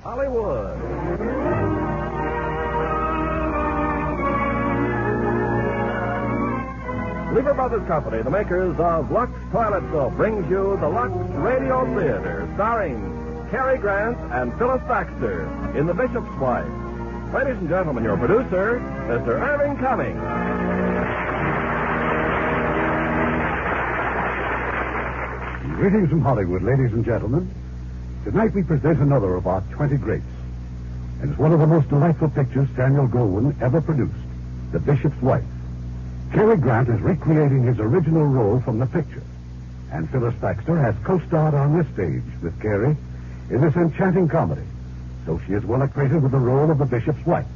Hollywood. Lever Brothers Company, the makers of Lux Toilet Soap, brings you the Lux Radio Theatre, starring Cary Grant and Phyllis Thaxter in The Bishop's Wife. Ladies and gentlemen, your producer, Mr. Irving Cummings. Greetings from Hollywood, ladies and gentlemen. Tonight we present another of our 20 greats. And it's one of the most delightful pictures Samuel Goldwyn ever produced, The Bishop's Wife. Cary Grant is recreating his original role from the picture. And Phyllis Thaxter has co-starred on this stage with Cary in this enchanting comedy. So she is well acquainted with the role of the Bishop's Wife.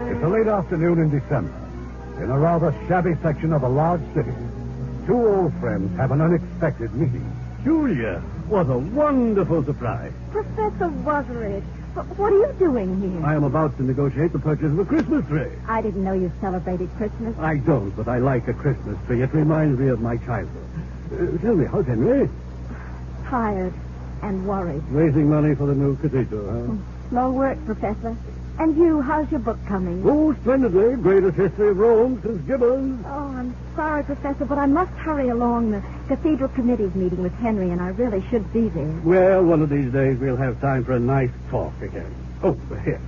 It's a late afternoon in December. In a rather shabby section of a large city, two old friends have an unexpected meeting. Julia, what a wonderful surprise. Professor Wutheridge, what are you doing here? I am about to negotiate the purchase of a Christmas tree. I didn't know you celebrated Christmas. I don't, but I like a Christmas tree. It reminds me of my childhood. Tell me, how's Henry? Tired and worried. Raising money for the new cathedral, huh? Slow work, Professor. And you, how's your book coming? Oh, splendidly. Greatest history of Rome since Gibbons. Oh, I'm sorry, Professor, but I must hurry along. The cathedral committee's meeting with Henry, and I really should be there. Well, one of these days we'll have time for a nice talk again. Oh, here.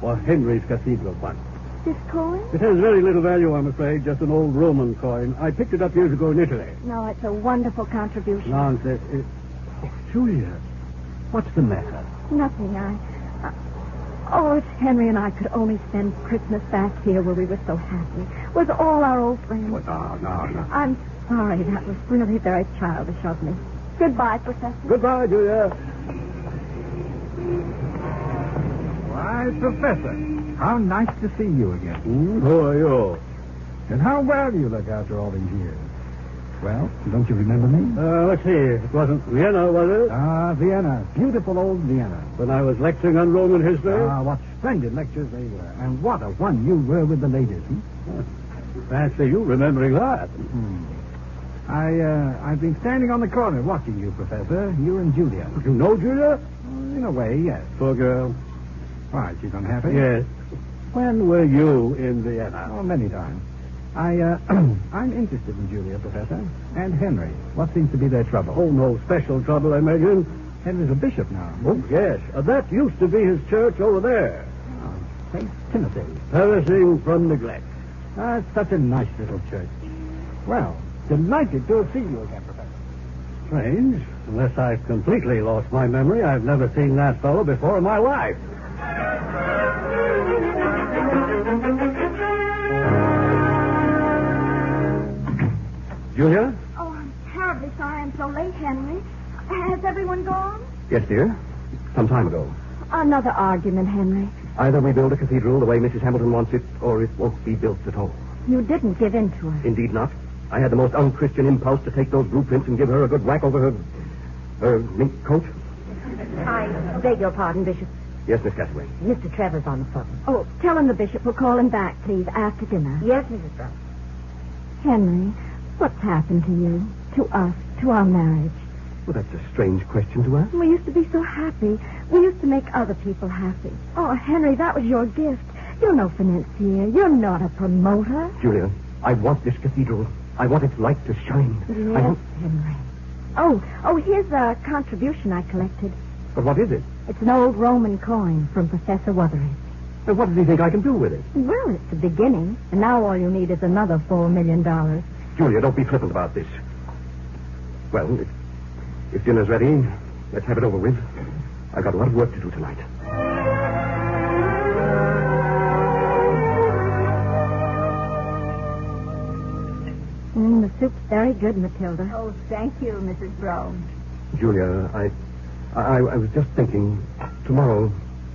For Henry's cathedral fund. This coin? It has very little value, I'm afraid. Just an old Roman coin. I picked it up years ago in Italy. No, it's a wonderful contribution. Nonsense. Oh, Julia, what's the matter? Nothing. Oh, if Henry and I could only spend Christmas back here where we were so happy, with all our old friends. Oh, no. I'm sorry. That was really very childish of me. Goodbye, Professor. Goodbye, Julia. Why, Professor, how nice to see you again. Who are you? And how well you look after all these years. Well, don't you remember me? Let's see. It wasn't Vienna, was it? Ah, Vienna. Beautiful old Vienna. When I was lecturing on Roman history? Ah, what splendid lectures they were. And what a one you were with the ladies. Fancy you remembering that. I've been standing on the corner watching you, Professor. You and Julia. You know Julia? In a way, yes. Poor girl. Why, she's unhappy? Yes. When were you in Vienna? Oh, many times. I'm interested in Julia, Professor. And Henry. What seems to be their trouble? Oh, no special trouble, I imagine. Henry's a bishop now. Oh, yes. That used to be his church over there. Oh, St. Timothy. Perishing from neglect. It's such a nice little church. Well, delighted to see you again, Professor. Strange. Unless I've completely lost my memory, I've never seen that fellow before in my life. Julia? Oh, I'm terribly sorry I'm so late, Henry. Has everyone gone? Yes, dear. Some time ago. Another argument, Henry. Either we build a cathedral the way Mrs. Hamilton wants it, or it won't be built at all. You didn't give in to her. Indeed not. I had the most unchristian impulse to take those blueprints and give her a good whack over her mink coat. I beg your pardon, Bishop. Yes, Miss Cassaway. Mr. Trevor's on the phone. Oh, tell him the bishop will call him back, please, after dinner. Yes, Mrs. Brown. Henry, what's happened to you, to us, to our marriage? Well, that's a strange question to ask. We used to be so happy. We used to make other people happy. Oh, Henry, that was your gift. You're no financier. You're not a promoter. Julia, I want this cathedral. I want its light to shine. Yes, Henry. Oh, here's a contribution I collected. But what is it? It's an old Roman coin from Professor Wutheridge. What does he think I can do with it? Well, it's the beginning. And now all you need is another $4 million. Julia, don't be flippant about this. Well, if dinner's ready, let's have it over with. I've got a lot of work to do tonight. The soup's very good, Matilda. Oh, thank you, Mrs. Brown. Julia, I was just thinking, tomorrow,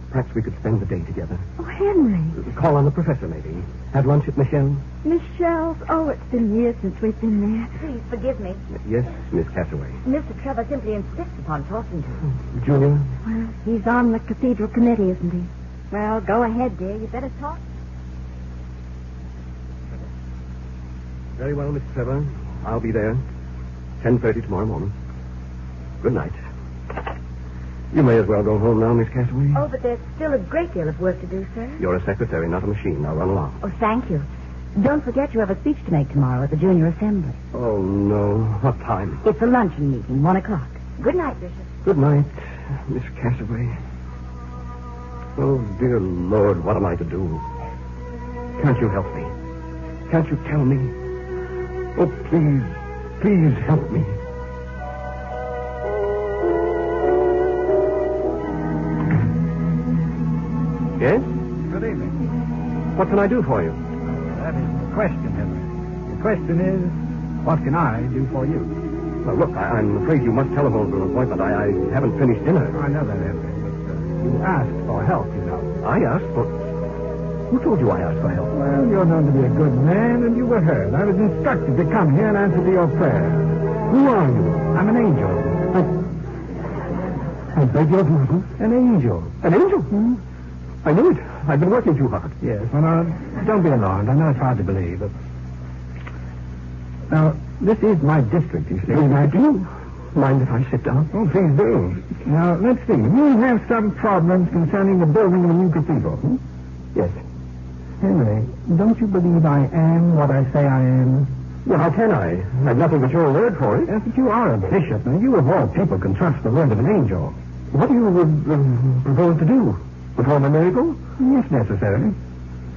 perhaps we could spend the day together. Oh, Henry. Call on the professor, maybe. Have lunch at Michelle's. Michelle's? Oh, it's been years since we've been there. Please forgive me. Yes, Miss Cassaway. Mr. Trevor simply insists upon talking to you. Julia? Well, he's on the cathedral committee, isn't he? Well, go ahead, dear. You better talk. Very well, Mr. Trevor. I'll be there. 10:30 tomorrow morning. Good night. You may as well go home now, Miss Castaway. Oh, but there's still a great deal of work to do, sir. You're a secretary, not a machine. Now run along. Oh, thank you. Don't forget you have a speech to make tomorrow at the Junior Assembly. Oh, no. What time? It's a luncheon meeting, 1 o'clock. Good night, Bishop. Good night, Miss Castaway. Oh, dear Lord, what am I to do? Can't you help me? Can't you tell me? Oh, please help me. Yes? Good evening. What can I do for you? That is the question, Henry. The question is, what can I do for you? Well, look, I'm afraid you must telephone for an appointment. I haven't finished dinner. I know that, Henry. But, you asked for help, you know. I asked for... Who told you I asked for help? Well, you're known to be a good man, and you were heard. I was instructed to come here and answer to your prayer. Who are you? I'm an angel. I beg your pardon? An angel. An angel? Hmm? I knew it. I've been working too hard. Yes, well, now, don't be alarmed. I know it's hard to believe, but... Now, this is my district, you see. Do you mind if I sit down? Oh, please do. Now, let's see. You have some problems concerning the building of a new cathedral. Hmm? Yes. Henry, don't you believe I am what I say I am? Well, how can I? I've nothing but your word for it. Yes, but you are a bishop, and you of all people can trust the word of an angel. What do you propose to do? Perform a miracle? If necessary.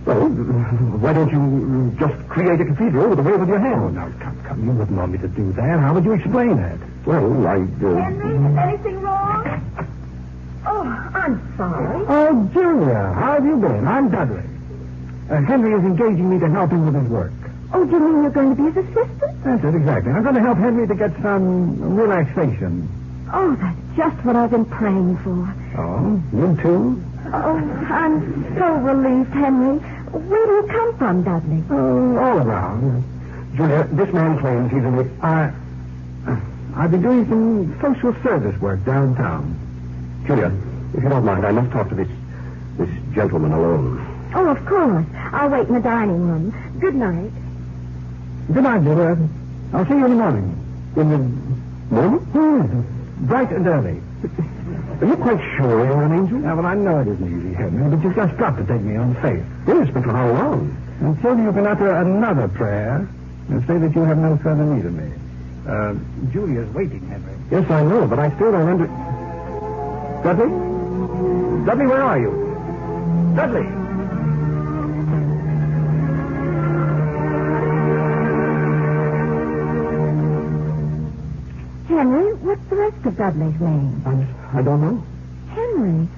Well, why don't you just create a cathedral with a wave of your hand? Oh, now, come. You wouldn't want me to do that. How would you explain that? Well, Henry, is anything wrong? Oh, I'm sorry. Oh, Julia, how have you been? I'm Dudley. Henry is engaging me to help him with his work. Oh, do you mean you're going to be his assistant? That's it, exactly. I'm going to help Henry to get some relaxation. Oh, that's just what I've been praying for. Oh, you too? Oh, I'm so relieved, Henry. Where do you come from, Dudley? Oh, all around. Julia, this man claims he's in the... I've been doing some social service work downtown. Julia, if you don't mind, I must talk to this gentleman alone. Oh, of course. I'll wait in the dining room. Good night. Good night, Julia. I'll see you in the morning. In the morning? Bright and early. Are you quite sure you're an angel? Now, well, I know it isn't easy, Henry, but you've just got to take me on faith. Yes, but for how long? Until you can utter another prayer and say that you have no further need of me. Julia's waiting, Henry. Yes, I know, but I still don't Dudley? Dudley, where are you? Dudley! Henry, what's the rest of Dudley's name? I don't know. Henry,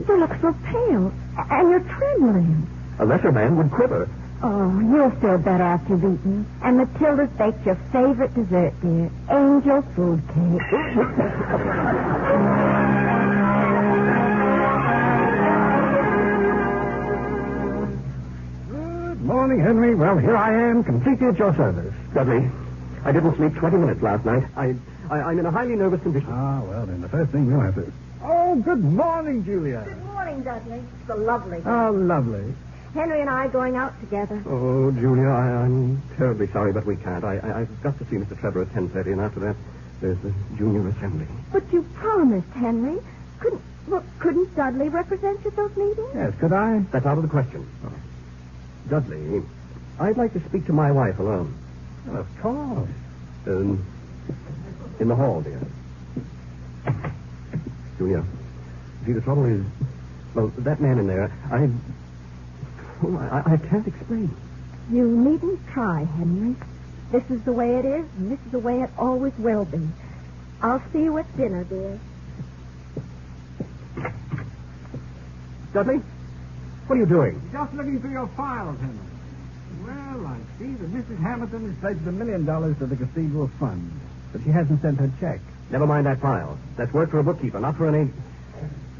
you look so pale, and you're trembling. A lesser man would quiver. Oh, you'll feel better after you've eaten. And Matilda's baked your favorite dessert, dear. Angel food cake. Good morning, Henry. Well, here I am, completely at your service. Dudley, I didn't sleep 20 minutes last night. I'm in a highly nervous condition. Ah, well, then the first thing you'll have to... Oh, good morning, Julia. Good morning, Dudley. It's so lovely. Oh, lovely. Henry and I going out together. Oh, Julia, I'm terribly sorry, but we can't. I've got to see Mr. Trevor at 10:30, and after that, there's the junior assembly. But you promised, Henry. Couldn't Dudley represent you at those meetings? Yes, could I? That's out of the question. Oh. Dudley, I'd like to speak to my wife alone. Well, of course. In the hall, dear. Julia, see, the trouble is, well, that man in there, I can't explain. You needn't try, Henry. This is the way it is, and this is the way it always will be. I'll see you at dinner, dear. Dudley, what are you doing? Just looking through your files, Henry. Well, I see that Mrs. Hamilton has pledged $1 million to the cathedral fund, but she hasn't sent her check. Never mind that file. That's work for a bookkeeper, not for an agent.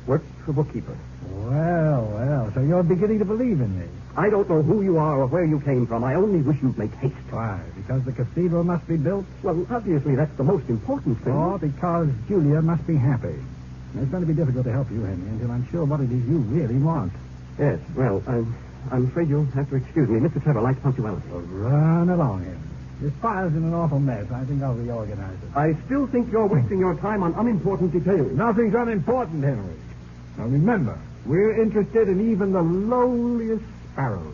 Work for a bookkeeper. Well, so you're beginning to believe in me. I don't know who you are or where you came from. I only wish you'd make haste. Why? Because the cathedral must be built? Well, obviously, that's the most important thing. Or because Julia must be happy. It's going to be difficult to help you, Henry, until I'm sure what it is you really want. Yes, well, I'm afraid you'll have to excuse me. Mr. Trevor likes punctuality. Well, run along, Henry. This file's in an awful mess. I think I'll reorganize it. I still think you're wasting your time on unimportant details. Nothing's unimportant, Henry. Now remember, we're interested in even the lowliest sparrows.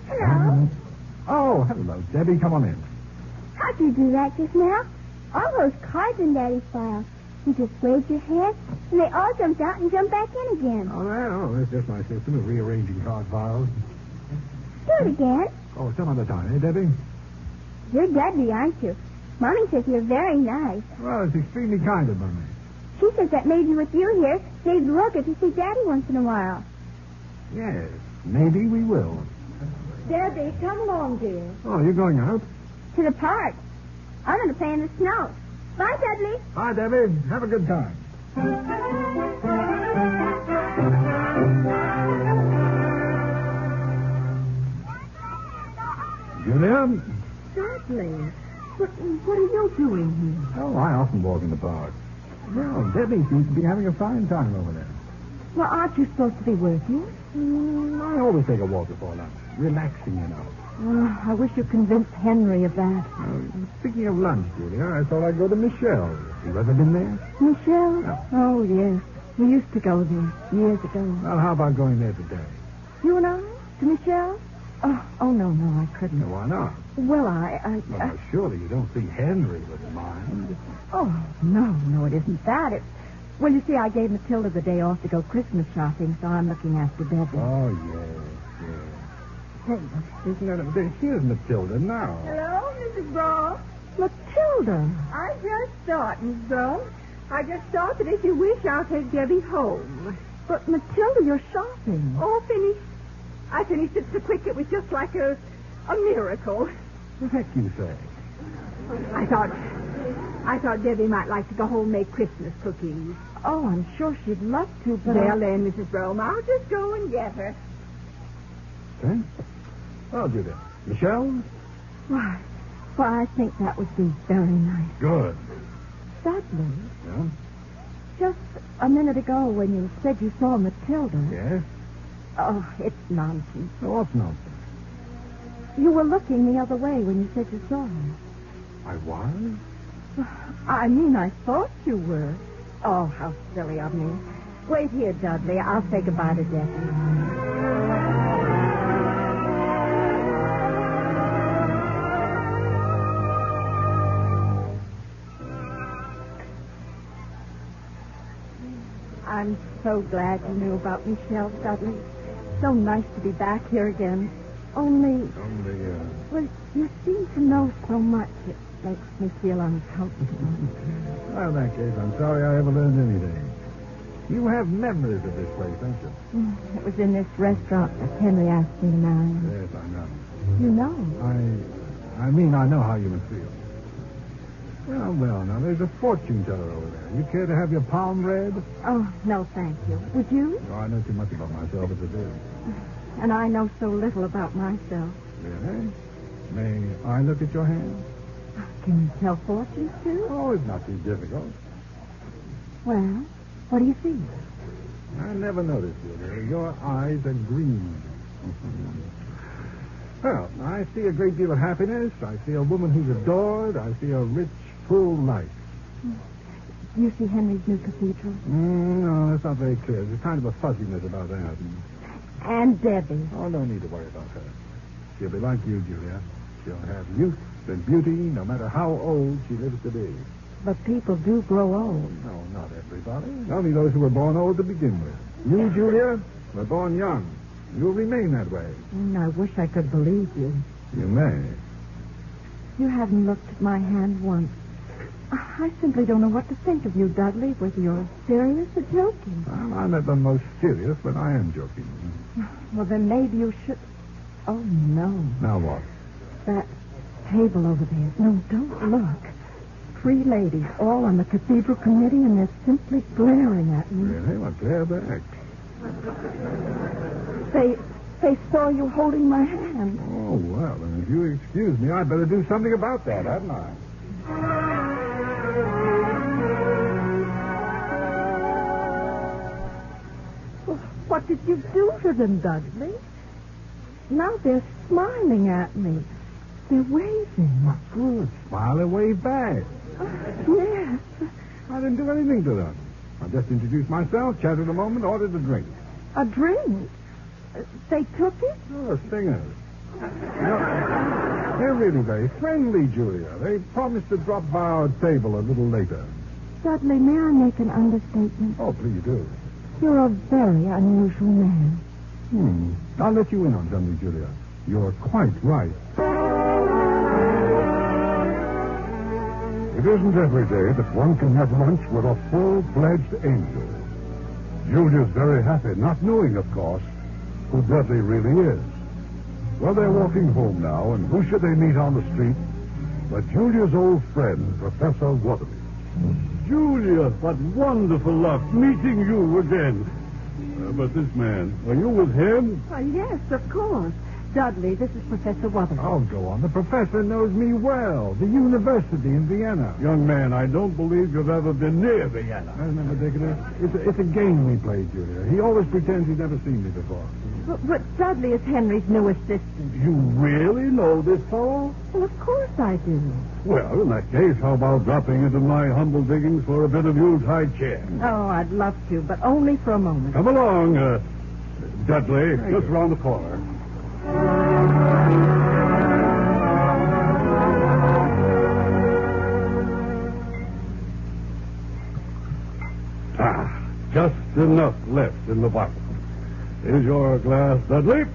Hello. Oh, hello, Debbie. Come on in. How'd you do that just now? All those cards in Daddy's file. You just waved your hand, and they all jumped out and jumped back in again. Oh, that? Oh, that's just my system of rearranging card files. Do it again. Oh, some other time, eh, Debbie? You're Dudley, aren't you? Mommy says you're very nice. Well, it's extremely kind of Mommy. She says that maybe with you here, they'd look to see Daddy once in a while. Yes, maybe we will. Debbie, come along, dear. Oh, you're going out? To the park. I'm going to play in the snow. Bye, Dudley. Bye, Debbie. Have a good time. Julia? Dudley, what are you doing here? Oh, I often walk in the park. Well, Debbie seems to be having a fine time over there. Well, aren't you supposed to be working? I always take a walk before lunch. Relaxing, you know. Oh, I wish you convinced Henry of that. Speaking of lunch, Julia, I thought I'd go to Michelle's. You ever been there? Michelle? Yeah. Oh, yes. We used to go there years ago. Well, how about going there today? You and I? To Michelle? Oh, no, I couldn't. No, why not? Well, Well, surely you don't think Henry would mind. Oh, no, it isn't that. Well, you see, I gave Matilda the day off to go Christmas shopping, so I'm looking after Debbie. Oh, yes. Well, isn't that... Here's Matilda now. Hello, Mrs. Brawl. Matilda. I just thought, Miss Brawl. I just thought that if you wish, I'll take Debbie home. But, Matilda, you're shopping. Oh, finished. I finished it so quick it was just like a miracle. The heck you say? I thought Debbie might like to go home and make Christmas cookies. Oh, I'm sure she'd love to, but... Well, then, Mrs. Rome, I'll just go and get her. Okay. Well, Julia. Michelle? Why, I think that would be very nice. Good. Dudley, Yeah? just a minute ago when you said you saw Matilda... Yes? Oh, it's nonsense. Oh, what's nonsense? You were looking the other way when you said you saw her. I was? I mean, I thought you were. Oh, how silly of me. Wait here, Dudley. I'll say goodbye to Debbie. I'm so glad you knew about Michelle, Dudley. So nice to be back here again. Only, well, you seem to know so much. It makes me feel uncomfortable. Well, in that case, I'm sorry I ever learned anything. You have memories of this place, don't you? It was in this restaurant that Henry asked me to marry him. Yes, I know. You know. I mean, I know how you must feel. Well, now, there's a fortune teller over there. You care to have your palm read? Oh, no, thank you. Would you? Oh, I know too much about myself as it is. And I know so little about myself. Really? May I look at your hand? Can you tell fortunes, too? Oh, it's not too difficult. Well, what do you see? I never noticed, Julia. Your eyes are green. Well, I see a great deal of happiness. I see a woman who's adored. I see a rich, full life. You see Henry's new cathedral? No, that's not very clear. There's kind of a fuzziness about that. And Debbie. Oh, no need to worry about her. She'll be like you, Julia. She'll have youth and beauty, no matter how old she lives to be. But people do grow old. No, not everybody. Only those who were born old to begin with. You, Julia, were born young. You'll remain that way. I wish I could believe you. You may. You haven't looked at my hand once. I simply don't know what to think of you, Dudley, whether you're serious or joking. Well, I'm at the most serious, but I am joking. Well, then maybe you should... Oh, no. Now what? That table over there. No, don't look. 3 ladies, all on the cathedral committee, and they're simply glaring at me. Really? Well, glare back. They saw you holding my hand. Oh, well, then if you excuse me, I'd better do something about that, hadn't I? What did you do to them, Dudley? Now they're smiling at me. They're waving. Good. Smile and wave back. Yes. I didn't do anything to them. I just introduced myself, chatted a moment, ordered a drink. A drink? They took it? Oh, singers. They're really very friendly, Julia. They promised to drop by our table a little later. Dudley, may I make an understatement? Oh, please do. You're a very unusual man. I'll let you in on something, Julia. You're quite right. It isn't every day that one can have lunch with a full-fledged angel. Julia's very happy, not knowing, of course, who Dudley really is. Well, they're walking home now, and who should they meet on the street but Julia's old friend, Professor Wuthering. Julia, what wonderful luck meeting you again. But this man, are you with him? Yes, of course. Dudley, this is Professor Wuthering. Oh, go on. The professor knows me well. The university in Vienna. Young man, I don't believe you've ever been near Vienna. Isn't that ridiculous? It's a game we play, Julia. He always pretends he's never seen me before. But Dudley is Henry's new assistant. You really know this fellow? Well, of course I do. Well, in that case, how about dropping into my humble diggings for a bit of Yuletide cheer? Oh, I'd love to, but only for a moment. Come along, Dudley, just around the corner. Just enough left in the bottle. Here's your glass, Dudley.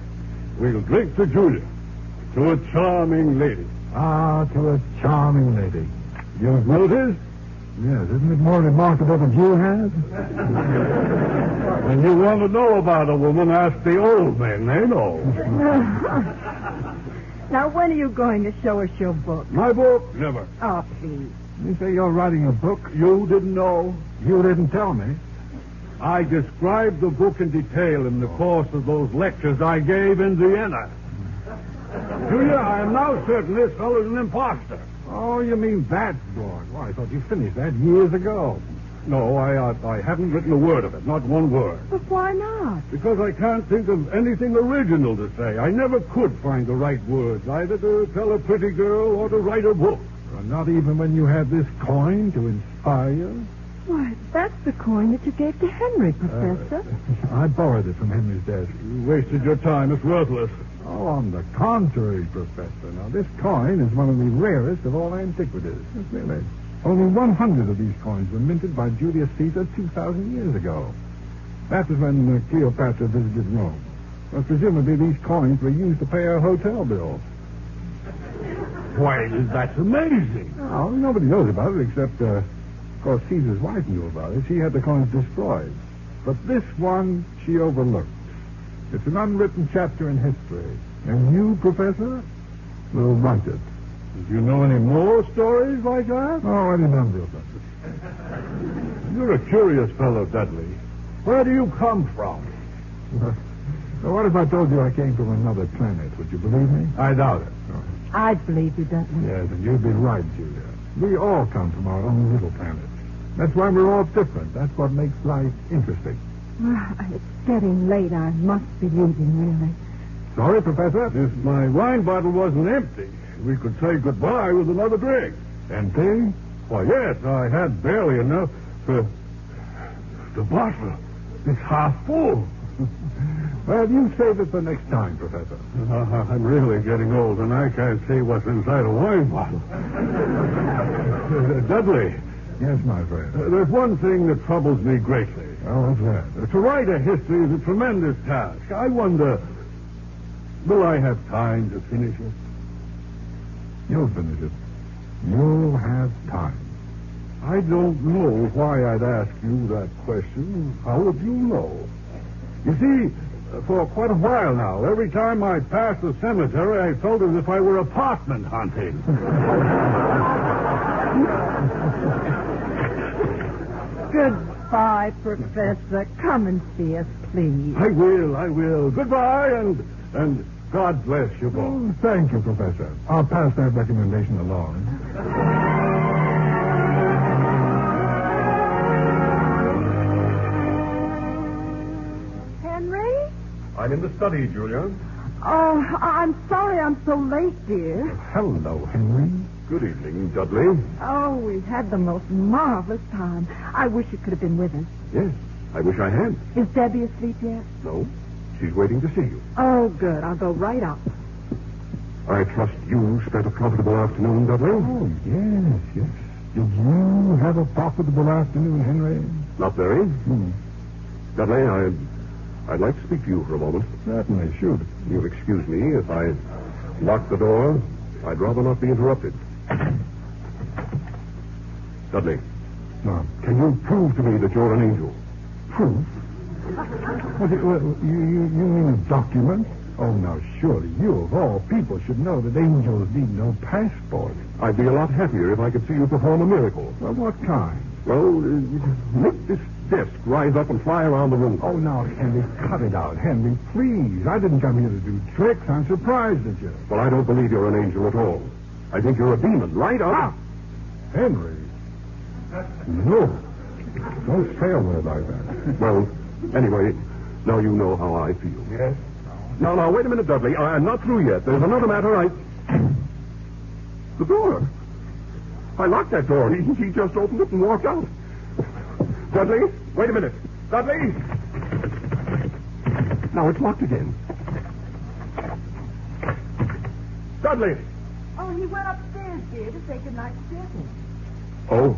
We'll drink to Julia, to a charming lady. Ah, to a charming lady. You've noticed? Yes, isn't it more remarkable than you have? When you want to know about a woman, ask the old men. They know. Now, when are you going to show us your book? My book? Never. Oh, please. You say you're writing a book? You didn't know? You didn't tell me. I described the book in detail in the course of those lectures I gave in Vienna. Julia, I am now certain this fellow's an imposter. Oh, you mean that book? Well, I thought you finished that years ago. No, I haven't written a word of it, not one word. But why not? Because I can't think of anything original to say. I never could find the right words, either to tell a pretty girl or to write a book. Well, not even when you had this coin to inspire you? Why, that's the coin that you gave to Henry, Professor. I borrowed it from Henry's desk. You wasted your time. It's worthless. Oh, on the contrary, Professor. Now, this coin is one of the rarest of all antiquities. Really. Only 100 of these coins were minted by Julius Caesar 2,000 years ago. That was when Cleopatra visited Rome. Well, presumably these coins were used to pay her hotel bill. Why, that's amazing. Oh, nobody knows about it except, of course, Caesar's wife knew about it. She had the coins destroyed. But this one she overlooked. It's an unwritten chapter in history. And you, Professor, will write it. Do you know any more stories like that? Oh, any number of them. You're a curious fellow, Dudley. Where do you come from? So what if I told you I came from another planet? Would you believe me? I doubt it. Oh. I'd believe you, Dudley. Yes, and you'd be right, Julia. We all come from our own little planet. That's why we're all different. That's what makes life interesting. It's getting late. I must be leaving, really. Sorry, Professor. If my wine bottle wasn't empty, we could say goodbye with another drink. Empty? Why, yes, I had barely enough for... The bottle is half full. Well, you save it for next time, Professor. I'm really getting old, and I can't see what's inside a wine bottle. Dudley. Yes, my friend. There's one thing that troubles me greatly. Oh, what's that? To write a history is a tremendous task. I wonder, will I have time to finish it? You'll finish it. You'll have time. I don't know why I'd ask you that question. How would you know? You see, for quite a while now, every time I passed the cemetery, I felt as if I were apartment hunting. Goodbye, Professor. Come and see us, please. I will. Goodbye, and God bless you both. Oh, thank you, Professor. I'll pass that recommendation along. study, Julia. Oh, I'm sorry I'm so late, dear. Hello, Henry. Good evening, Dudley. Oh, we've had the most marvelous time. I wish you could have been with us. Yes, I wish I had. Is Debbie asleep yet? No, she's waiting to see you. Oh, good. I'll go right up. I trust you spent a profitable afternoon, Dudley? Oh, yes. Did you have a profitable afternoon, Henry? Not very. Dudley, I'd like to speak to you for a moment. Certainly, shoot. You'll excuse me if I lock the door. I'd rather not be interrupted. Dudley, No. can you prove to me that you're an angel? Proof? You mean a document? Oh, now, surely you, of all people, should know that angels need no passport. I'd be a lot happier if I could see you perform a miracle. Well, what kind? Well, make this desk rise up and fly around the room. Oh, now, Henry, cut it out. Henry, please. I didn't come here to do tricks. I'm surprised at you. Well, I don't believe you're an angel at all. I think you're a demon, right up. Ah! Henry. No. Don't say a word like that. Well, anyway, now you know how I feel. Yes? Now, wait a minute, Dudley. I'm not through yet. There's another matter. The door. I locked that door. He just opened it and walked out. Dudley, wait a minute. Dudley! Now it's locked again. Dudley! Oh, he went upstairs, dear, to say goodnight to Debbie. Oh.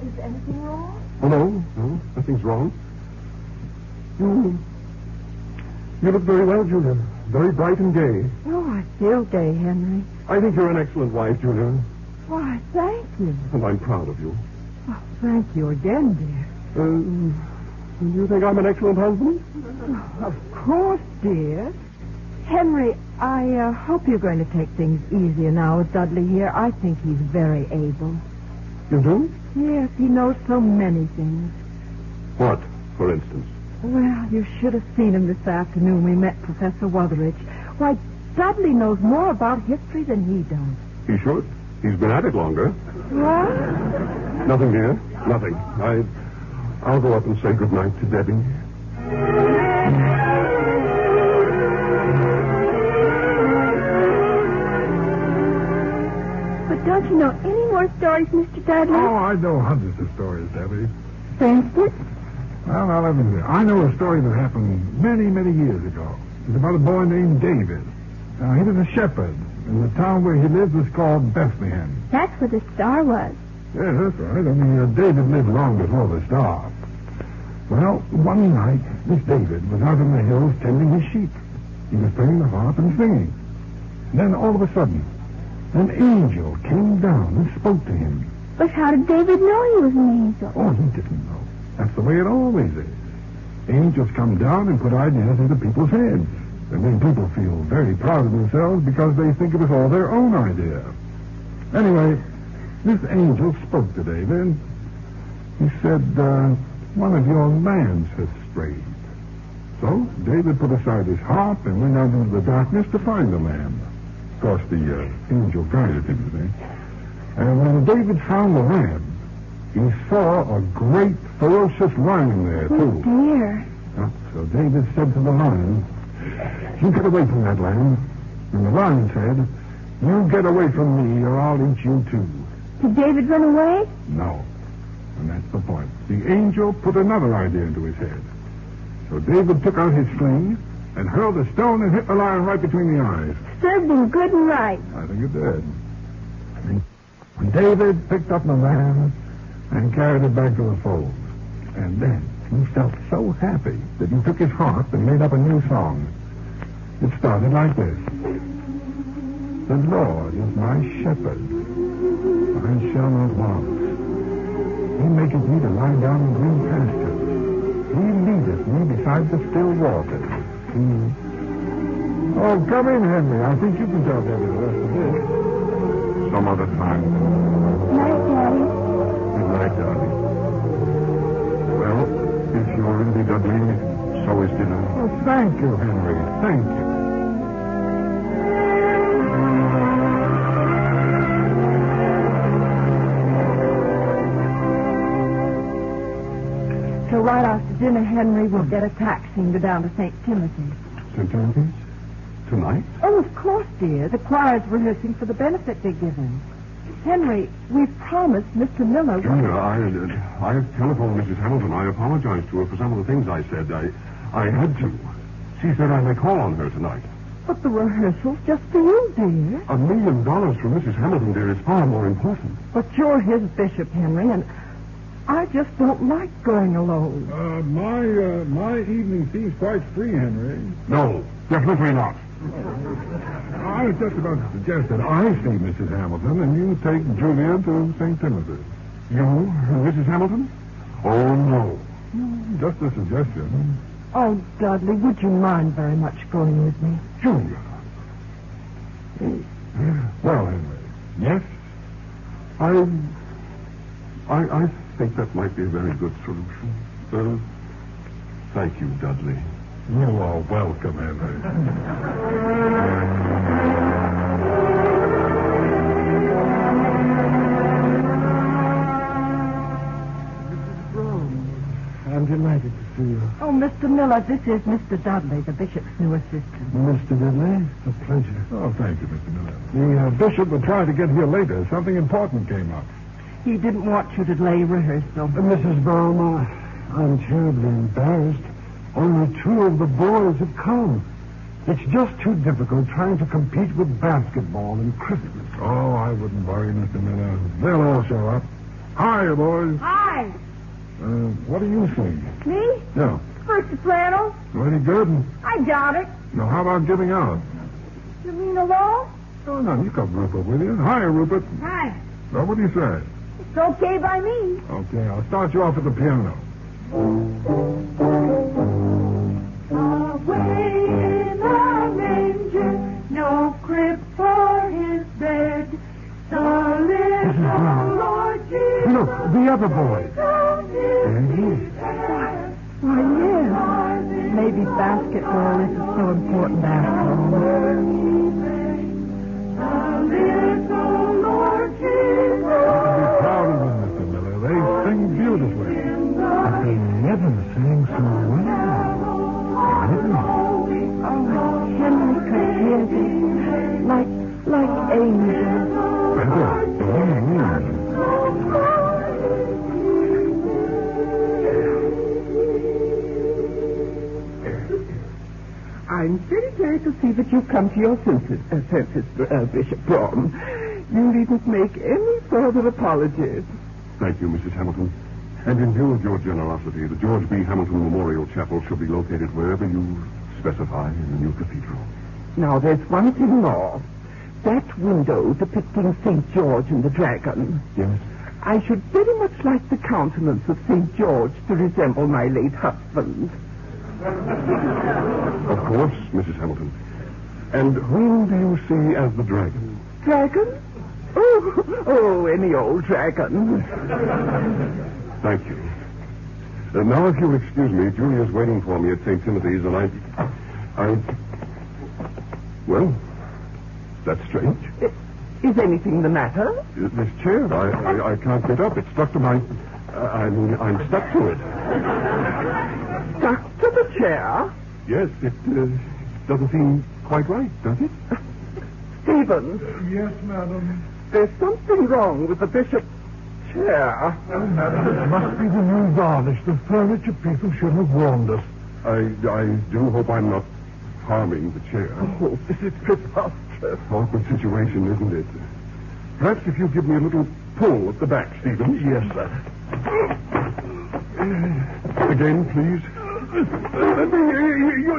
Is anything wrong? Oh, no, nothing's wrong. You look very well, Julia. Very bright and gay. Oh, I feel gay, Henry. I think you're an excellent wife, Julia. Why, thank you. And I'm proud of you. Oh, thank you again, dear. Do you think I'm an excellent husband? Of course, dear. Henry, I hope you're going to take things easier now with Dudley here. I think he's very able. You do? Yes, he knows so many things. What, for instance? Well, you should have seen him this afternoon. We met Professor Wutheridge. Why, Dudley knows more about history than he does. He should. He's been at it longer. What? Nothing, dear. Nothing. I'll go up and say goodnight to Debbie. But don't you know any more stories, Mr. Dudley? Oh, I know hundreds of stories, Debbie. For instance? Well, now, let me see. I know a story that happened many, many years ago. It's about a boy named David. He was a shepherd, and the town where he lived was called Bethlehem. That's where the star was. Yes, that's right. I mean, David lived long before the star. Well, one night, this David was out in the hills tending his sheep. He was playing the harp and singing. And then, all of a sudden, an angel came down and spoke to him. But how did David know he was an angel? Oh, he didn't know. That's the way it always is. Angels come down and put ideas into people's heads. And then people feel very proud of themselves because they think it was all their own idea. Anyway, this angel spoke to David. He said, one of your lambs has strayed. So David put aside his harp and went out into the darkness to find the lamb. Of course, the angel guided him, you see. And when David found the lamb, he saw a great, ferocious lion there, too. Oh, dear. So David said to the lion, you get away from that lamb. And the lion said, you get away from me or I'll eat you, too. Did David run away? No. And that's the point. The angel put another idea into his head. So David took out his sling and hurled a stone and hit the lion right between the eyes. Served him good and right. I think it did. And David picked up the lamb and carried it back to the fold. And then he felt so happy that he took his harp and made up a new song. It started like this. The Lord is my shepherd. I shall not want. He maketh me to lie down in green pastures. He leadeth me beside the still waters. Oh, come in, Henry. I think you can tell Debbie the rest of this. Some other time. Night, Daddy. Good night, darling. Well, if you're ready, Dudley, so is dinner. Oh, thank you, Henry. Thank you. So right after dinner, Henry will get a taxi and go down to St. Timothy's. St. Timothy's? Tonight? Oh, of course, dear. The choir's rehearsing for the benefit they're giving. Henry, we've promised Mr. Miller... Julia, I have telephoned Mrs. Hamilton. I apologized to her for some of the things I said. I had to. She said I may call on her tonight. But the rehearsal's just for you, dear. $1 million from Mrs. Hamilton, dear, is far more important. But you're his bishop, Henry, and I just don't like going alone. My evening seems quite free, Henry. No, definitely not. I was just about to suggest that I see Mrs. Hamilton and you take Julia to St. Timothy's. You and Mrs. Hamilton? Oh, no. Just a suggestion. Oh, Dudley, would you mind very much going with me? Julia. Well, Henry. Yes? I think that might be a very good solution. Thank you, Dudley. You are welcome, Henry. Mrs. Brown, I'm delighted to see you. Oh, Mr. Miller, this is Mr. Dudley, the bishop's new assistant. Mr. Dudley, a pleasure. Oh, thank you, Mr. Miller. The bishop will try to get here later. Something important came up. He didn't want you to delay rehearsal. Mrs. Brown, I'm terribly embarrassed. Only 2 of the boys have come. It's just too difficult trying to compete with basketball and Christmas. Oh, I wouldn't worry, Mr. Miller. They'll all show up. Hi, boys. Hi. What do you sing? Me? Yeah. First soprano. Any good? I got it. Now, how about giving out? You mean alone? Oh, no, you got Rupert with you. Hi, Rupert. Hi. Well, what do you say? It's okay by me. Okay, I'll start you off at the piano. Away in a manger, no crib for his bed. The little Lord Jesus. Look, the other boy. Why, yes. Maybe basketball isn't so important after all. The little Lord Jesus. You can be proud of them, Mr. Miller. They sing beautifully. But they never sang so well. Oh, Henry could hear them. Like angels. I'm very glad to see that you've come to your senses, Bishop Braun. You needn't make any further apologies. Thank you, Mrs. Hamilton. And in view of your generosity, the George B. Hamilton Memorial Chapel shall be located wherever you specify in the new cathedral. Now, there's one thing more. That window depicting St. George and the dragon. Yes? I should very much like the countenance of St. George to resemble my late husband. Of course, Mrs. Hamilton. And whom do you see as the dragon? Dragon? Oh, any old dragon. Thank you. Now, if you'll excuse me, Julia's waiting for me at St. Timothy's, and Well, that's strange. Is anything the matter? This chair, I can't get up. It's stuck to my... I'm stuck to it. Stuck to the chair? Yes, it doesn't seem quite right, does it? Stevens. Yes, madam. There's something wrong with the bishop's chair. It must be the new varnish. The furniture people should have warned us. I do hope I'm not harming the chair. Oh, this is preposterous. Awkward situation, isn't it? Perhaps if you give me a little pull at the back, Stevens. Yes, sir. Again, please.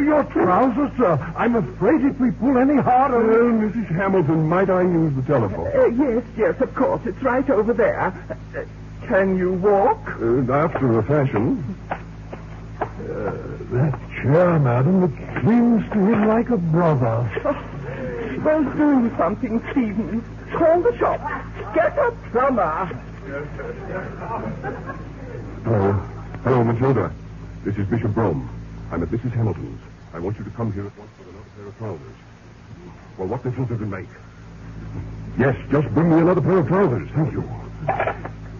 Your trousers, sir. I'm afraid if we pull any harder... Mrs. Hamilton, might I use the telephone? Yes, of course. It's right over there. Can you walk? After a fashion. That chair, madam, it clings to him like a brother. Well, do something, Stevens. Call the shop. Get a plumber. Hello, Matilda. This is Bishop Brom. I'm at Mrs. Hamilton's. I want you to come here at once with another pair of trousers. Well, what difference does it make? Yes, just bring me another pair of trousers. Thank you.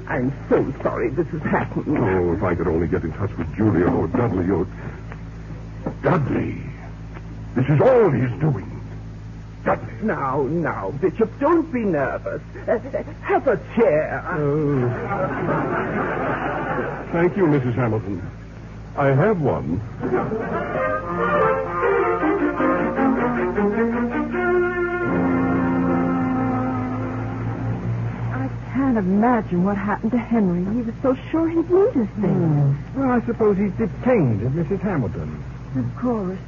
I'm so sorry this has happened. Oh, if I could only get in touch with Julia or Dudley or... Dudley! This is all he's doing. Dudley. Now, Bishop, don't be nervous. Have a chair. Thank you, Mrs. Hamilton. I have one. I can't imagine what happened to Henry. He was so sure he'd meet us there. Well, I suppose he's detained at Mrs. Hamilton. Of course.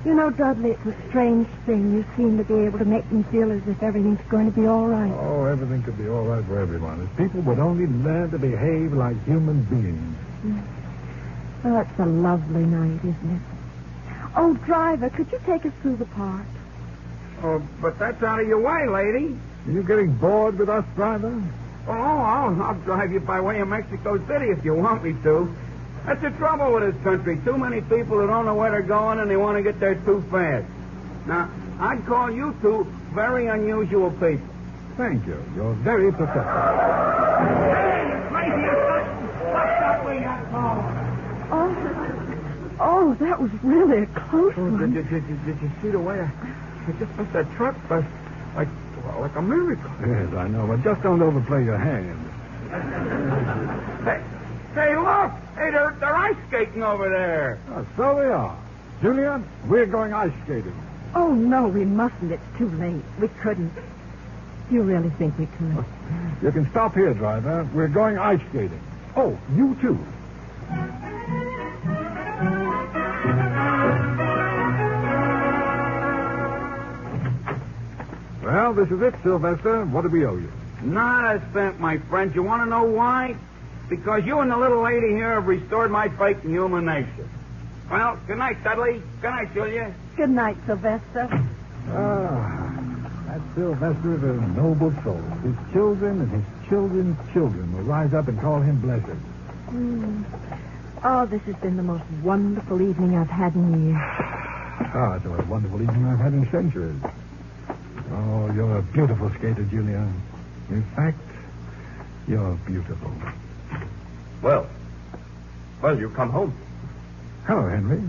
You know, Dudley, it's a strange thing. You seem to be able to make me feel as if everything's going to be all right. Oh, everything could be all right for everyone. If people would only learn to behave like human beings. Well, it's a lovely night, isn't it? Oh, driver, could you take us through the park? Oh, but that's out of your way, lady. Are you getting bored with us, driver? Oh, I'll drive you by way of Mexico City if you want me to. That's the trouble with this country. Too many people who don't know where they're going and they want to get there too fast. Now, I'd call you two very unusual people. Thank you. You're very pathetic. Right here, son. What's up with that car? Oh, that was really a close one. Did you see the way I just missed that truck? Like a miracle. Yes, I know, but just don't overplay your hand. Hey, look! Hey, they're ice skating over there. Oh, so they are. Julia, we're going ice skating. Oh, no, we mustn't. It's too late. We couldn't. Do you really think we could? You can stop here, driver. We're going ice skating. Oh, you too. Well, this is it, Sylvester. What do we owe you? Not a cent, my friend. You want to know why? Because you and the little lady here have restored my faith in human nature. Well, good night, Dudley. Good night, Julia. Good night, Sylvester. That Sylvester is a noble soul. His children and his children's children will rise up and call him blessed. Oh, this has been the most wonderful evening I've had in years. It's the most wonderful evening I've had in centuries. Oh, you're a beautiful skater, Julia. In fact, you're beautiful. Well, you've come home. Hello, Henry.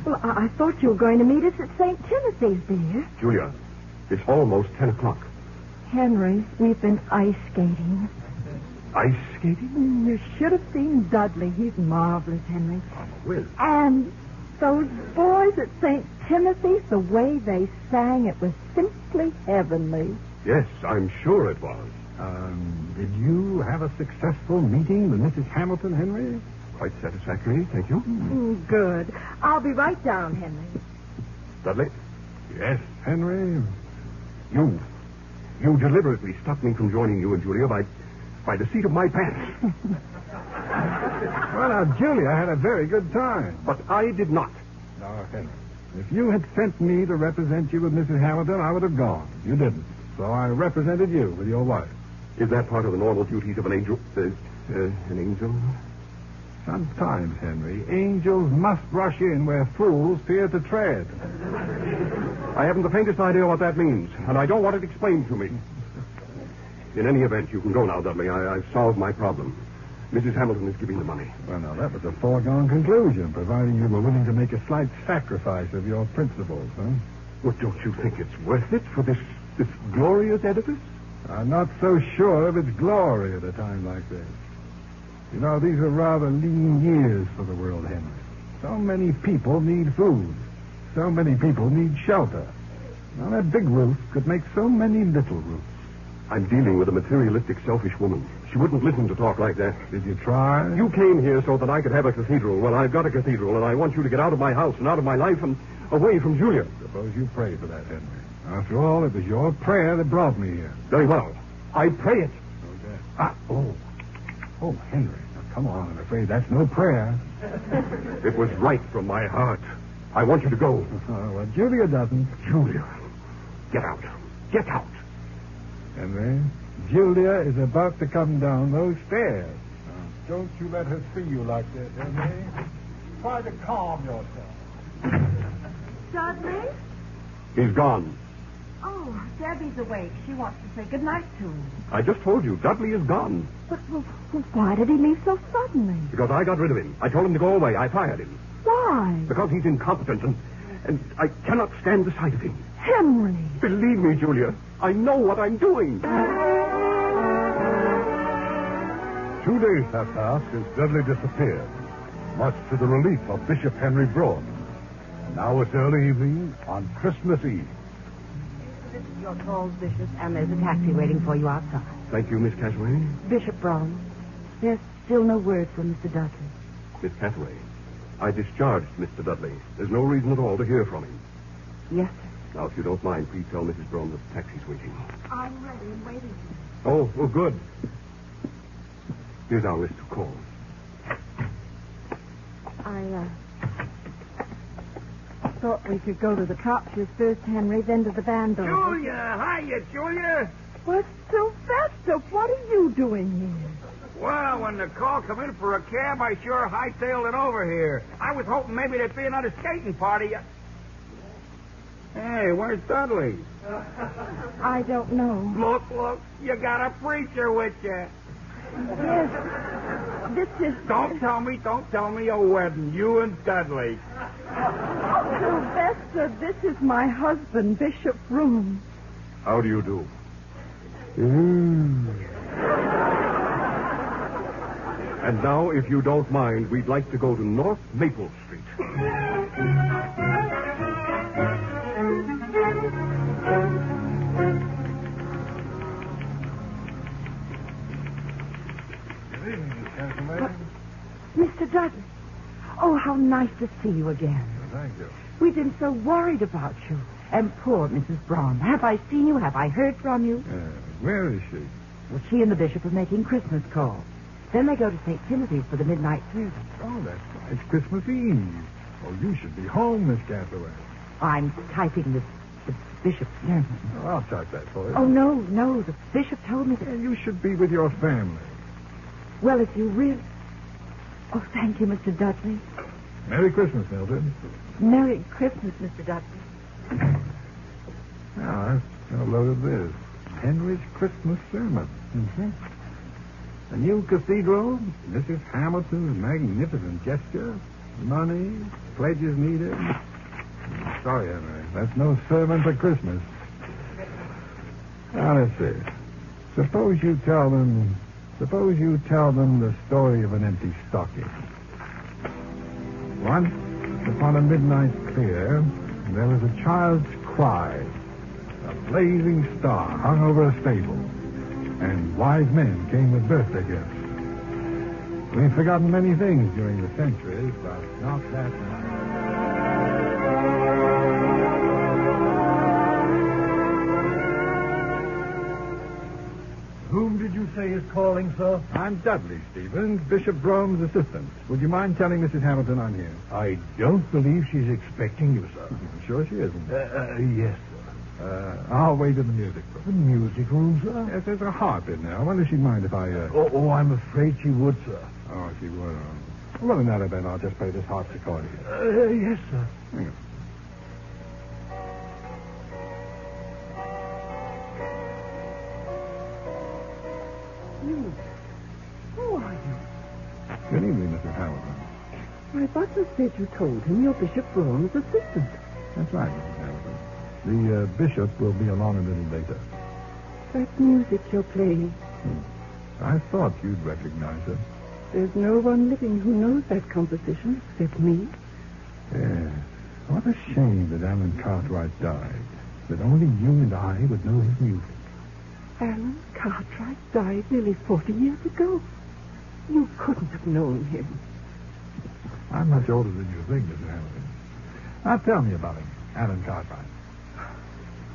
Well, I thought you were going to meet us at St. Timothy's, dear. Julia, it's almost 10 o'clock. Henry, we've been ice skating. Ice skating? You should have seen Dudley. He's marvelous, Henry. I'm a whiz. And those boys at St. Timothy's, the way they sang, it was simply heavenly. Yes, I'm sure it was. Did you have a successful meeting with Mrs. Hamilton, Henry? Quite satisfactory, thank you. Good. I'll be right down, Henry. Dudley? Yes, Henry. You deliberately stopped me from joining you and Julia by the seat of my pants. Well, now, Julia had a very good time. But I did not. No, Henry. If you had sent me to represent you with Mrs. Hamilton, I would have gone. You didn't. So I represented you with your wife. Is that part of the normal duties of an angel? An angel? Sometimes, Henry, angels must rush in where fools fear to tread. I haven't the faintest idea what that means, and I don't want it explained to me. In any event, you can go now, Dudley. I've solved my problem. Mrs. Hamilton is giving the money. Well, now, that was a foregone conclusion, providing you were willing to make a slight sacrifice of your principles, huh? Well, don't you think it's worth it for this glorious edifice? I'm not so sure of its glory at a time like this. You know, these are rather lean years for the world, Henry. So many people need food. So many people need shelter. Now, that big roof could make so many little roofs. I'm dealing with a materialistic, selfish woman. She wouldn't listen to talk like that. Did you try? You came here so that I could have a cathedral. Well, I've got a cathedral, and I want you to get out of my house and out of my life and away from Julia. Suppose you pray for that, Henry. After all, it was your prayer that brought me here. Very well. I pray it. Okay. Oh, Henry. Now, come on. I'm afraid that's no prayer. It was right from my heart. I want you to go. Well, Julia doesn't. Julia. Get out. Get out. Henry, Julia is about to come down those stairs. Now, don't you let her see you like this, Henry. Try to calm yourself. Dudley? He's gone. Oh, Debbie's awake. She wants to say goodnight to him. I just told you, Dudley is gone. But why did he leave so suddenly? Because I got rid of him. I told him to go away. I fired him. Why? Because he's incompetent And I cannot stand the sight of him. Henry! Believe me, Julia, I know what I'm doing. 2 days have passed since Dudley disappeared, much to the relief of Bishop Henry Braun. And now it's early evening on Christmas Eve. This is your calls, Bishop, and there's a taxi waiting for you outside. Thank you, Miss Cassaway. Bishop Braun, there's still no word from Mr. Dudley. Miss Cassaway, I discharged Mr. Dudley. There's no reason at all to hear from him. Yes, sir. Now, if you don't mind, please tell Mrs. Braun that the taxi's waiting. I'm ready and waiting. Oh, good. Here's our list of calls. I thought we could go to the Tropshires first, Henry, then to the Vandals. Julia! Hiya, Julia! Well, Sylvester, what are you doing here? Well, when the call come in for a cab, I sure hightailed it over here. I was hoping maybe there'd be another skating party. Hey, where's Dudley? I don't know. Look, you got a preacher with you. Yes, this is... Don't tell me a wedding, you and Dudley. Sylvester, this is my husband, Bishop Broom. How do you do? And now, if you don't mind, we'd like to go to North Maple Street. Mr. Dudley. Oh, how nice to see you again. Thank you. We've been so worried about you. And poor Mrs. Braun. Have I seen you? Have I heard from you? Where is she? Well, she and the bishop are making Christmas calls. Then they go to St. Timothy's for the midnight service. Oh, that's right. It's Christmas Eve. Oh, you should be home, Miss Cassaway. I'm typing the bishop's sermon. Oh, I'll type that for you. Oh, no. The bishop told me that... You should be with your family. Well, if you really... Oh, thank you, Mr. Dudley. Merry Christmas, Mildred. Merry Christmas, Mr. Dudley. Now, let's have a load of this. Henry's Christmas sermon. Mm-hmm. A new cathedral, Mrs. Hamilton's magnificent gesture, money, pledges needed. Sorry, Henry, that's no sermon for Christmas. Now, let's see. Suppose you tell them the story of an empty stocking. Once, upon a midnight clear, there was a child's cry. A blazing star hung over a stable, and wise men came with birthday gifts. We've forgotten many things during the centuries, but not that night. Whom did you say is calling, sir? I'm Dudley, Stevens, Bishop Brome's assistant. Would you mind telling Mrs. Hamilton I'm here? I don't believe she's expecting you, sir. I'm sure she isn't. Yes, sir. I'll wait in the music room. The music room, sir? Yes, there's a harp in there. I wonder if she'd mind if I... I'm afraid she would, sir. Oh, she would. Well, in that event, I'll just play this harpsichord here. Yes, sir. Hang on. Who are you? Good evening, Mrs. Hamilton. My butler said you told him you're Bishop Brown's assistant. That's right, Mrs. Hamilton. The bishop will be along a little later. That music you're playing. I thought you'd recognize her. There's no one living who knows that composition except me. Yes. What a shame that Alan Cartwright died. That only you and I would know his music. Alan Cartwright died nearly 40 years ago. You couldn't have known him. I'm much older than you think, Mrs. Hamilton. Now tell me about him, Alan Cartwright.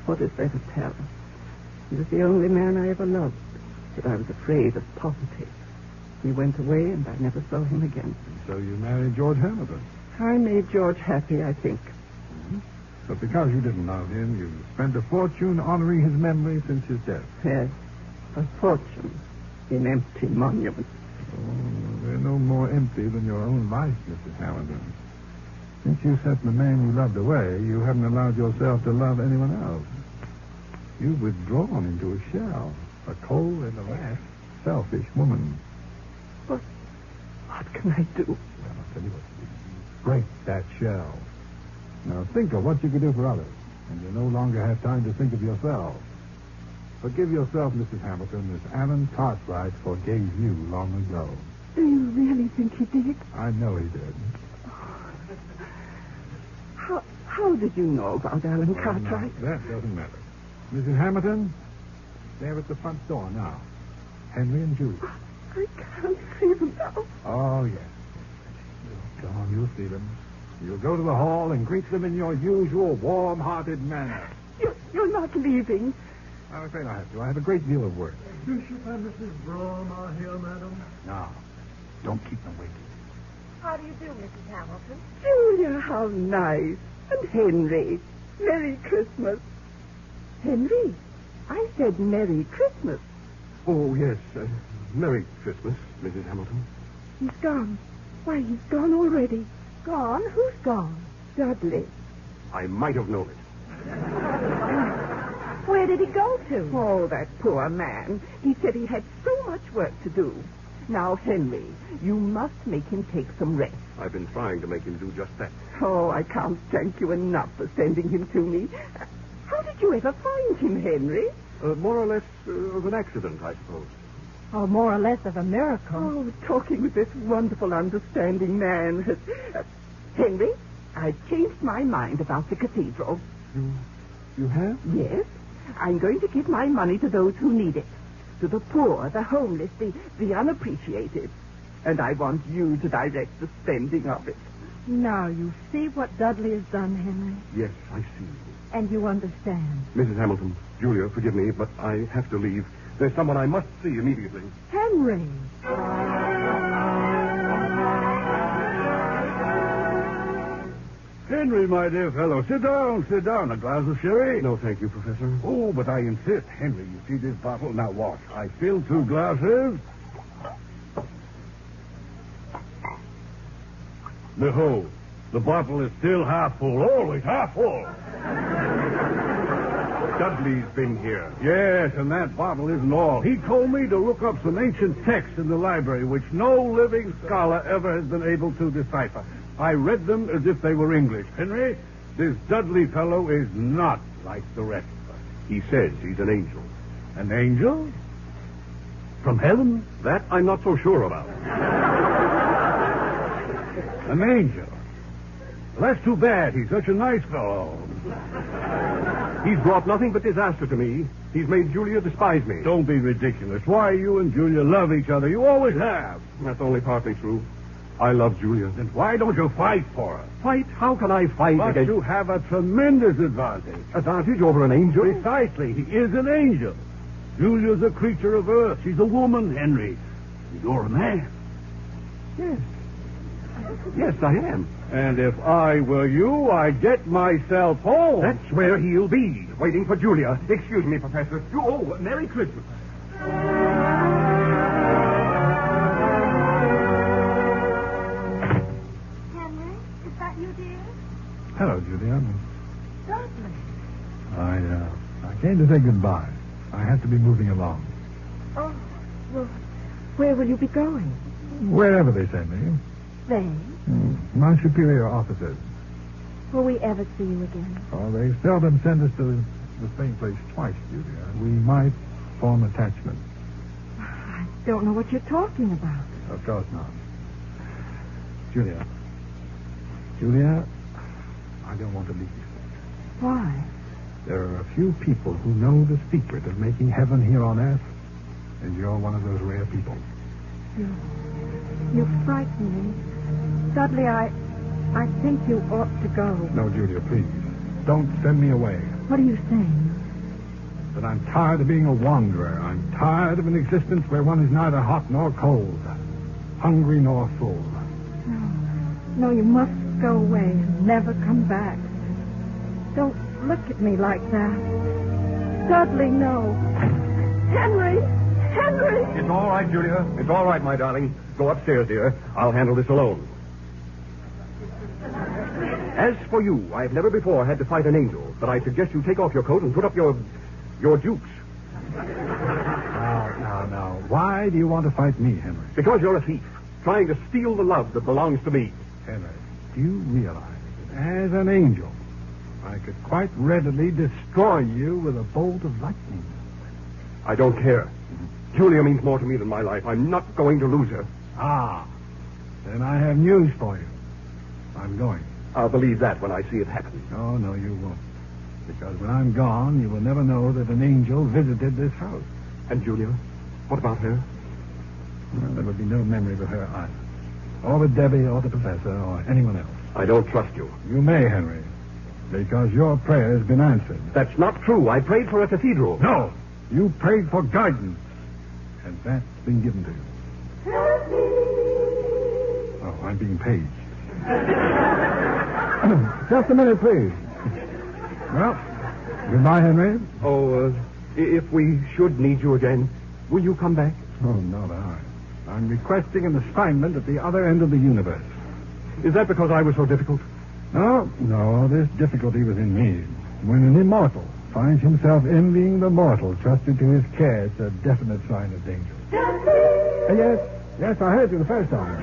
What is there to tell? He was the only man I ever loved, but I was afraid of poverty. He went away, and I never saw him again. So you married George Hamilton? I made George happy, I think. But because you didn't love him, you spent a fortune honoring his memory since his death. Yes, a fortune in empty monuments. Oh, they're no more empty than your own life, Mrs. Hamilton. Since you sent the man you loved away, you haven't allowed yourself to love anyone else. You've withdrawn into a shell, a cold and alas, selfish woman. What can I do? Well, I'll tell you what to do. Break that shell. Now think of what you could do for others, and you no longer have time to think of yourself. Forgive yourself, Mrs. Hamilton, as Alan Cartwright forgave you long ago. Do you really think he did? I know he did. How did you know about Alan Cartwright? No, that doesn't matter. Mrs. Hamilton, they're at the front door now. Henry and Julie. I can't see them now. Oh, yes. Come on, you'll see them. You'll go to the hall and greet them in your usual warm-hearted manner. You're not leaving. I'm afraid I have to. I have a great deal of work. Bishop and Mrs. Braun are here, madam. Now, don't keep them waiting. How do you do, Mrs. Hamilton? Julia, how nice. And Henry. Merry Christmas. Henry, I said Merry Christmas. Oh, yes. Merry Christmas, Mrs. Hamilton. He's gone. Why, he's gone already. Gone? Who's gone? Dudley. I might have known it. Where did he go to? Oh, that poor man. He said he had so much work to do. Now, Henry, you must make him take some rest. I've been trying to make him do just that. Oh, I can't thank you enough for sending him to me. How did you ever find him, Henry? More or less of an accident, I suppose. Or more or less of a miracle. Oh, talking with this wonderful, understanding man has... Henry, I've changed my mind about the cathedral. You have? Yes. I'm going to give my money to those who need it. To the poor, the homeless, the unappreciated. And I want you to direct the spending of it. Now you see what Dudley has done, Henry. Yes, I see. And you understand. Mrs. Hamilton, Julia, forgive me, but I have to leave. There's someone I must see immediately. Henry! Henry, my dear fellow, sit down, sit down. A glass of sherry? No, thank you, Professor. Oh, but I insist. Henry, you see this bottle? Now watch. I fill 2 glasses. Behold, the bottle is still half full. Always half full. Dudley's been here. Yes, and that bottle isn't all. He told me to look up some ancient texts in the library which no living scholar ever has been able to decipher. I read them as if they were English. Henry, this Dudley fellow is not like the rest of us. He says he's an angel. An angel? From heaven? That I'm not so sure about. An angel? Well, that's too bad. He's such a nice fellow. He's brought nothing but disaster to me. He's made Julia despise me. Don't be ridiculous. Why, you and Julia love each other. You always have. That's only partly true. I love Julia. Then why don't you fight for her? Fight? How can I fight But against... you have a tremendous advantage. Advantage over an angel? Precisely. He is an angel. Julia's a creature of earth. She's a woman, Henry. You're a man. Yes. Yes, I am. And if I were you, I'd get myself home. That's where he'll be, waiting for Julia. Excuse me, Professor. Oh, Merry Christmas. Henry, is that you, dear? Hello, Julia. Dudley. I came to say goodbye. I have to be moving along. Oh, well, where will you be going? Wherever they send me. They? My superior officers. Will we ever see you again? Oh, they seldom send us to the same place twice, Julia. We might form attachment. I don't know what you're talking about. Of course not. Julia, I don't want to leave you. Why? There are a few people who know the secret of making heaven here on earth, and you're one of those rare people. You frighten me. Dudley, I think you ought to go. No, Julia, please. Don't send me away. What are you saying? That I'm tired of being a wanderer. I'm tired of an existence where one is neither hot nor cold, hungry nor full. No, you must go away and never come back. Don't look at me like that. Dudley, no. Henry! Henry! It's all right, Julia. It's all right, my darling. Go upstairs, dear. I'll handle this alone. As for you, I've never before had to fight an angel, but I suggest you take off your coat and put up your dukes. Now. Why do you want to fight me, Henry? Because you're a thief, trying to steal the love that belongs to me. Henry, do you realize that as an angel, I could quite readily destroy you with a bolt of lightning. I don't care. Julia means more to me than my life. I'm not going to lose her. Ah, then I have news for you. I'm going. I'll believe that when I see it happen. Oh, no, you won't. Because when I'm gone, you will never know that an angel visited this house. And Julia? What about her? Well, there will be no memory of her either. Or with Debbie, or the professor, or anyone else. I don't trust you. You may, Henry. Because your prayer has been answered. That's not true. I prayed for a cathedral. No. You prayed for guidance. And that's been given to you. Oh, I'm being paged. Just a minute, please. Well, goodbye, Henry. Oh, if we should need you again, will you come back? Oh, not I. I'm requesting an assignment at the other end of the universe. Is that because I was so difficult? No, this difficulty was in me. When an immortal finds himself envying the mortal trusted to his care, it's a definite sign of danger. Yes, I heard you the first time.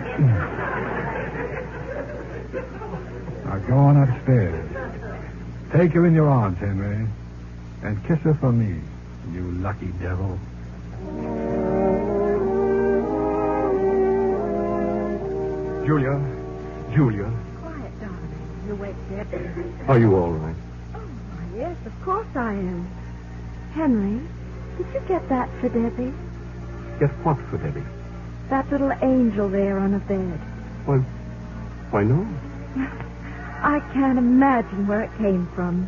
Now go on upstairs. Take her in your arms, Henry, and kiss her for me, you lucky devil. Julia. Quiet, darling. You wake Debbie. Are you all right? Oh, why, yes, of course I am. Henry, did you get that for Debbie? Get what for Debbie? That little angel there on a bed. Why, no. I can't imagine where it came from.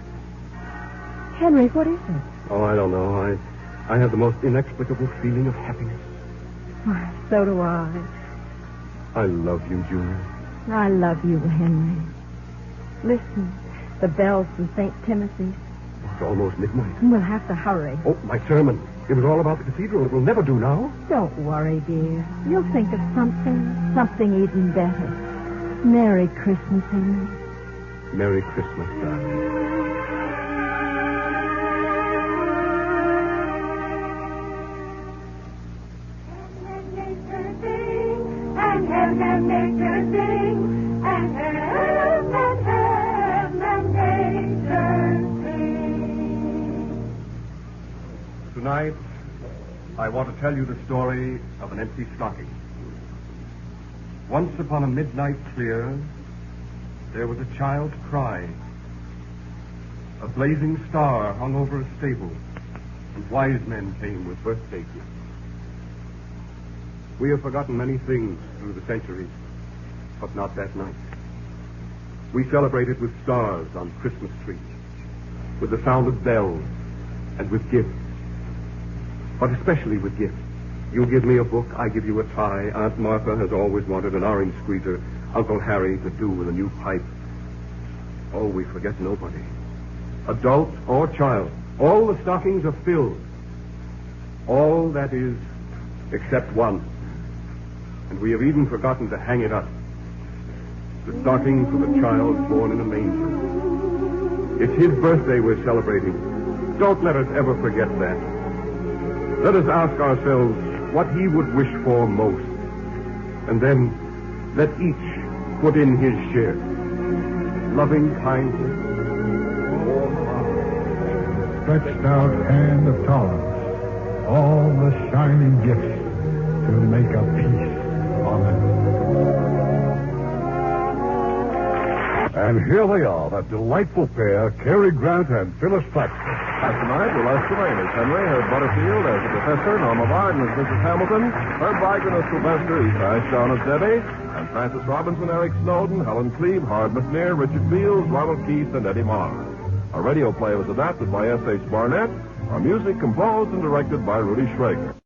Henry, what is it? Oh, I don't know. I have the most inexplicable feeling of happiness. Why, so do I. I love you, Julia. I love you, Henry. Listen, the bells from St. Timothy's. It's almost midnight. We'll have to hurry. Oh, my sermon. It was all about the cathedral. It will never do now. Don't worry, dear. You'll think of something even better. Merry Christmas, Henry. Merry Christmas, darling. Tonight, I want to tell you the story of an empty stocking. Once upon a midnight clear, there was a child's cry. A blazing star hung over a stable, and wise men came with birthday gifts. We have forgotten many things through the centuries, but not that night. We celebrated with stars on Christmas trees, with the sound of bells, and with gifts. But especially with gifts. You give me a book, I give you a tie. Aunt Martha has always wanted an orange squeezer. Uncle Harry could do with a new pipe. Oh, we forget nobody. Adult or child. All the stockings are filled. All, that is, except one. And we have even forgotten to hang it up. The stocking for the child born in a manger. It's his birthday we're celebrating. Don't let us ever forget that. Let us ask ourselves what he would wish for most. And then let each put in his share. Loving kindness. Stretched out hand of tolerance. All the shining gifts to make a peace on earth. And here they are, that delightful pair, Cary Grant and Phyllis Thaxter. Tonight, with us tonight is Henry, Herb Butterfield as the professor, Norma Varden as Mrs. Hamilton, Herb Vigran as Sylvester, East Ashdown as Debbie, and Francis Robinson, Eric Snowden, Helen Cleve, Howard McNair, Richard Fields, Ronald Keith, and Eddie Marr. Our radio play was adapted by S.H. Barnett. Our music composed and directed by Rudy Schrager.